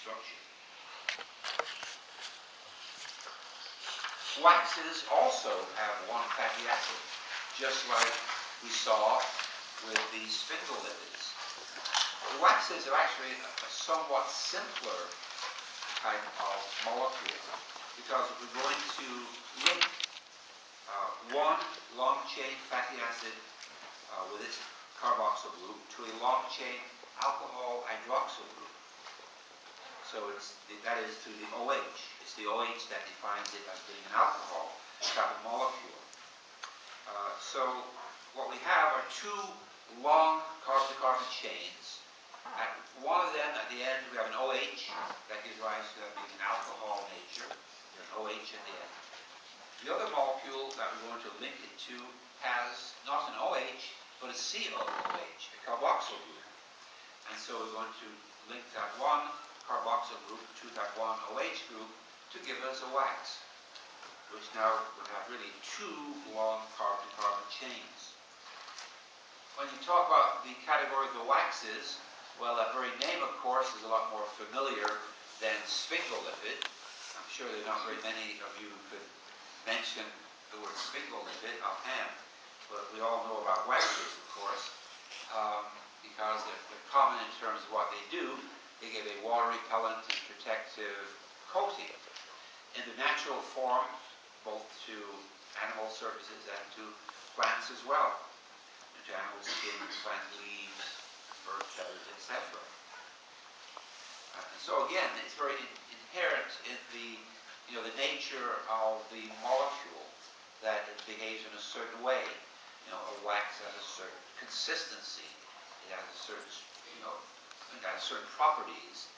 structure. Waxes also have one fatty acid, just like we saw with the sphingolipids. The waxes are actually a somewhat simpler type of molecule because we're going to link one long-chain fatty acid with its carboxyl group to a long-chain alcohol hydroxyl group. So that is to the OH. It's the OH that defines it as being an alcohol type of molecule. So what we have are two long carbon-to-carbon chains. At one of them, at the end, we have an OH that gives rise to that being an alcohol nature. There's an OH at the end. The other molecule that we're going to link it to has not an OH, but a COOH, a carboxyl group. And so we're going to link that one carboxyl group to that one OH group to give us a wax, which now would have really two long carbon-to-carbon chains. When you talk about the category of the waxes, well, that very name, of course, is a lot more familiar than sphingolipid. I'm sure there are not very many of you who could mention the word sphingolipid offhand, but we all know about waxes, of course, because they're common in terms of what they do. They give a water-repellent and protective coating in the natural form, both to animal surfaces and to plants as well, and to animal skin, plant leaves, bird feathers, etc. And so again, it's very inherent in the nature of the molecule that it behaves in a certain way. A wax has a certain consistency. It has a certain, it has certain properties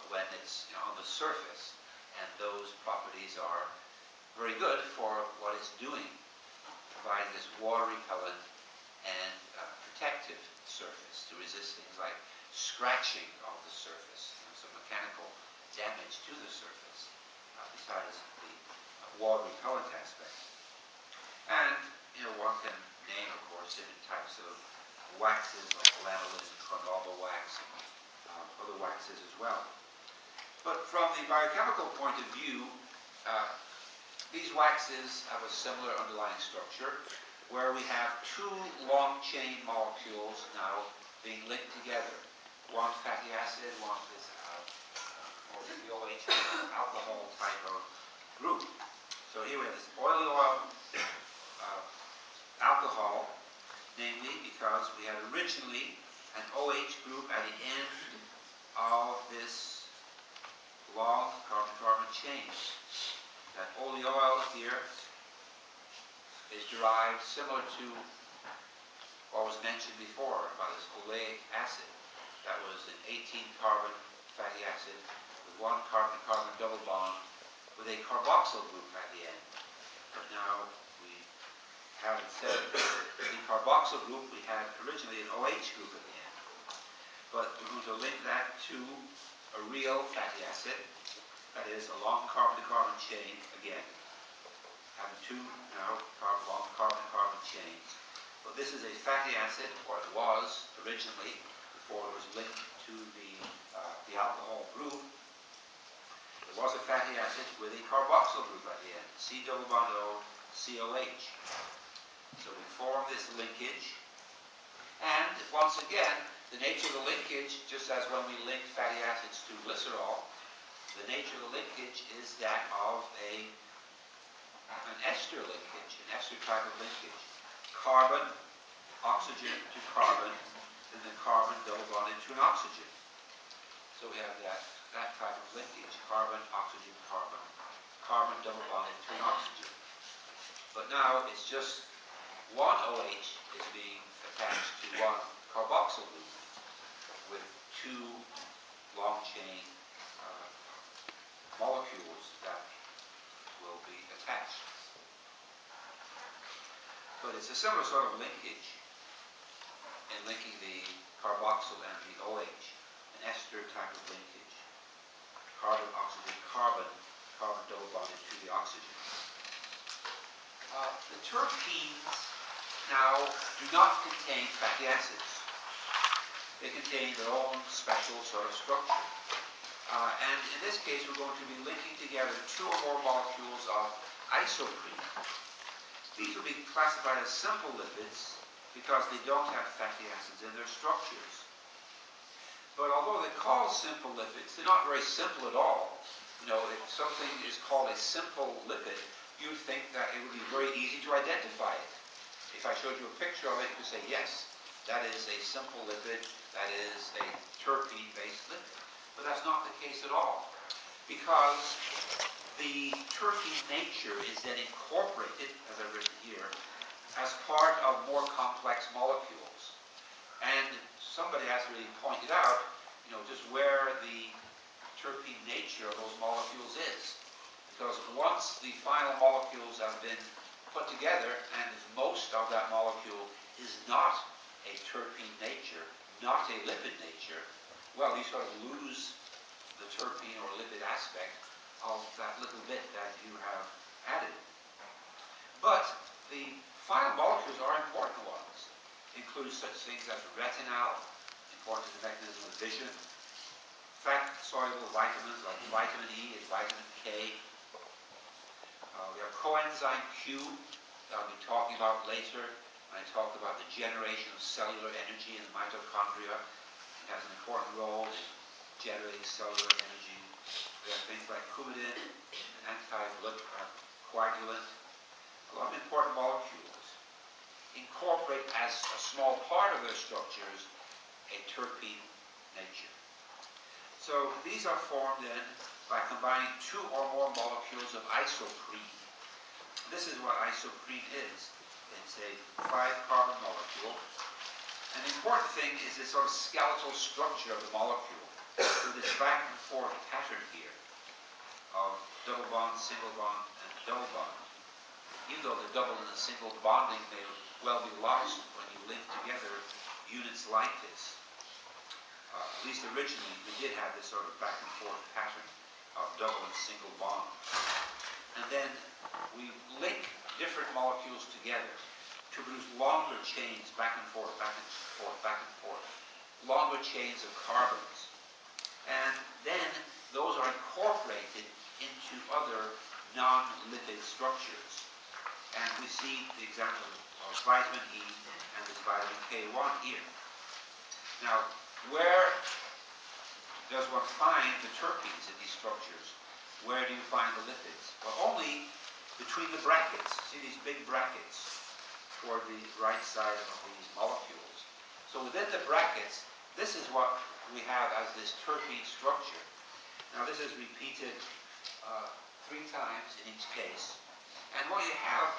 when it's on the surface, and those properties are very good for what it's doing, providing this water-repellent and protective surface to resist things like scratching of the surface, some mechanical damage to the surface, besides the water-repellent aspect. And one can name, of course, different types of waxes like lanolin, carnauba wax, and other waxes as well. But from the biochemical point of view, these waxes have a similar underlying structure where we have two long chain molecules now being linked together. One fatty acid, one this the OH alcohol type of group. So here we have this oily oil alcohol, namely because we had originally an OH group at the end of this long carbon-carbon chain. That oily oil here is derived similar to what was mentioned before about this oleic acid. That was an 18-carbon fatty acid with one carbon-carbon double bond with a carboxyl group at the end. But now we have, instead of the carboxyl group, we had originally an OH group at the end. But we're going to link that to a real fatty acid, that is a long carbon-to-carbon chain again, having two now long carbon-to-carbon chains. But this is a fatty acid, or it was originally, before it was linked to the alcohol group. It was a fatty acid with a carboxyl group at the end, C double bond O, COH. So we form this linkage, and once again, the nature of the linkage, just as when we link fatty acids to glycerol, the nature of the linkage is that of an ester linkage, an ester type of linkage. Carbon, oxygen to carbon, and then carbon double bonded to an oxygen. So we have that type of linkage, carbon, oxygen, carbon, carbon double bonded to an oxygen. But now it's just one OH is being attached to one carboxyl group with two long chain molecules that will be attached. But it's a similar sort of linkage in linking the carboxyl and the OH, an ester type of linkage. Carbon, oxygen, carbon, carbon double bonded to the oxygen. The terpenes now do not contain fatty acids. They contain their own special sort of structure. And in this case, we're going to be linking together two or more molecules of isoprene. These will be classified as simple lipids because they don't have fatty acids in their structures. But although they're called simple lipids, they're not very simple at all. You know, if something is called a simple lipid, you'd think that it would be very easy to identify it. If I showed you a picture of it, you could say, yes, that is a simple lipid, that is a terpene-based lipid. But that's not the case at all, because the terpene nature is then incorporated, as I've written here, as part of more complex molecules. And somebody has really pointed out, you know, just where the terpene nature of those molecules is. Because once the final molecules have been put together, and if most of that molecule is not a terpene nature, not a lipid nature, well, you sort of lose the terpene or lipid aspect of that little bit that you have added. But the final molecules are important ones. Include such things as retinal, important to the mechanism of vision, fat-soluble vitamins like vitamin E and vitamin K. We have coenzyme Q that I'll be talking about later when I talk about the generation of cellular energy in the mitochondria. It has an important role in generating cellular energy. We have things like coumadin, an anticoagulant. A lot of important molecules incorporate as a small part of their structures a terpene nature. So these are formed then by combining two or more molecules of isoprene. This is what isoprene is. It's a 5-carbon molecule. And the important thing is this sort of skeletal structure of the molecule, with this back and forth pattern here of double bond, single bond, and double bond. Even though the double and the single bonding may well be lost when you link together units like this. At least originally, we did have this sort of back and forth pattern of double and single bond. And then we link different molecules together to produce longer chains, back and forth, back and forth, back and forth. Longer chains of carbons. And then those are incorporated into other non-lipid structures. And we see the example of vitamin E and this vitamin K1 here. Now, where does one find the terpenes in these structures? Where do you find the lipids? Well, only between the brackets. See these big brackets toward the right side of these molecules. So within the brackets, this is what we have as this terpene structure. Now this is repeated 3 times in each case. And what you have,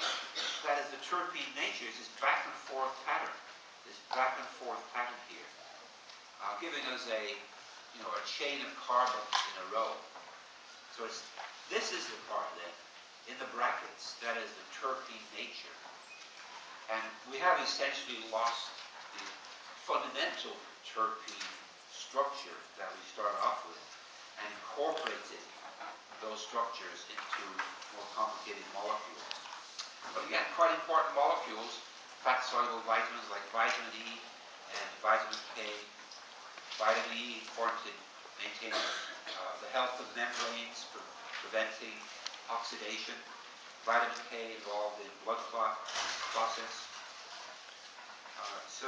that is the terpene nature, is this back and forth pattern. This back and forth pattern here. Giving us a chain of carbons in a row. So this is the part then, in the brackets, that is the terpene nature. And we have essentially lost the fundamental terpene structure that we started off with and incorporated those structures into more complicated molecules. But again, quite important molecules, fat-soluble vitamins like vitamin E and vitamin K. Vitamin E important to maintaining the health of membranes, preventing oxidation. Vitamin K involved in blood clot process. So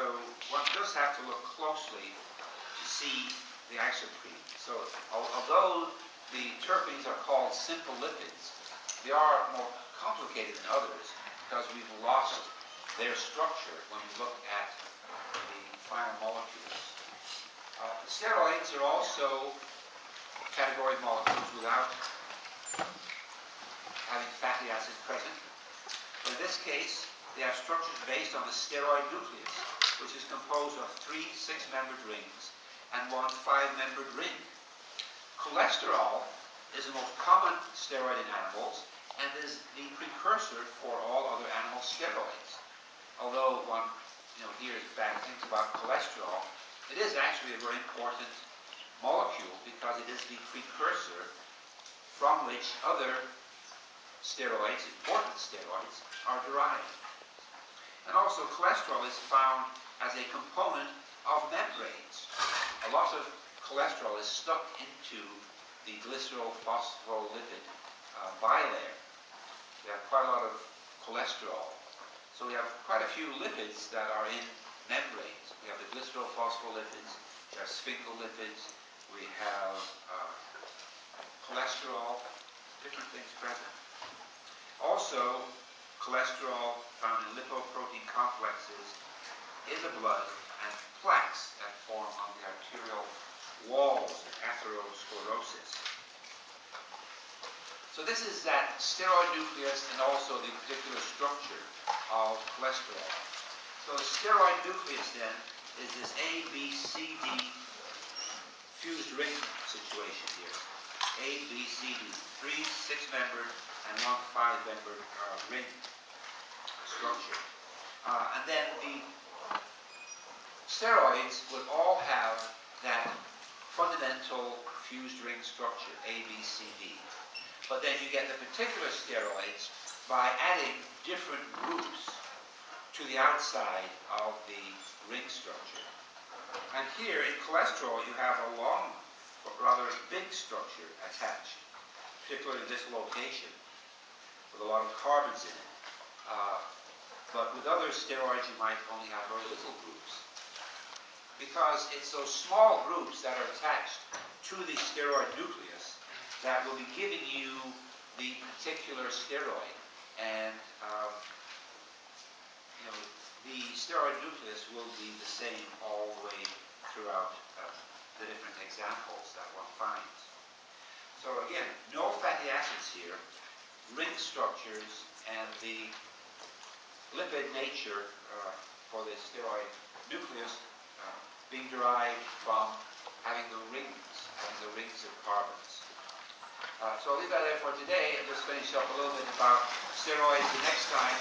one does have to look closely to see the isoprene. So although the terpenes are called simple lipids, they are more complicated than others because we've lost their structure when we look at the final molecules. Steroids are also category of molecules without having fatty acids present. But in this case, they have structures based on the steroid nucleus, which is composed of 3 6-membered rings and 1 5-membered ring. Cholesterol is the most common steroid in animals and is the precursor for all other animal steroids. Although one hears bad things about cholesterol, it is actually a very important molecule because it is the precursor from which other steroids, important steroids, are derived. And also cholesterol is found as a component of membranes. A lot of cholesterol is stuck into the glycerol-phospholipid bilayer. We have quite a lot of cholesterol. So we have quite a few lipids that are in membranes. We have the glycerol-phospholipids, we have sphingolipids, we have cholesterol, different things present. Also, cholesterol found in lipoprotein complexes in the blood and plaques that form on the arterial walls in atherosclerosis. So this is that steroid nucleus and also the particular structure of cholesterol. So the steroid nucleus then is this A, B, C, D fused ring situation here. A, B, C, D. 3 6-membered and 1 5-membered ring structure. And then the steroids would all have that fundamental fused ring structure, A, B, C, D. But then you get the particular steroids by adding different groups to the outside of the ring structure. And here in cholesterol you have a long but rather big structure attached, particularly this location, with a lot of carbons in it. But with other steroids you might only have very little groups. Because it's those small groups that are attached to the steroid nucleus that will be giving you the particular steroid. And the steroid nucleus will be the same all the way throughout the different examples that one finds. So again, no fatty acids here, ring structures, and the lipid nature for the steroid nucleus being derived from having the rings of carbons. So I'll leave that there for today and just finish up a little bit about steroids the next time.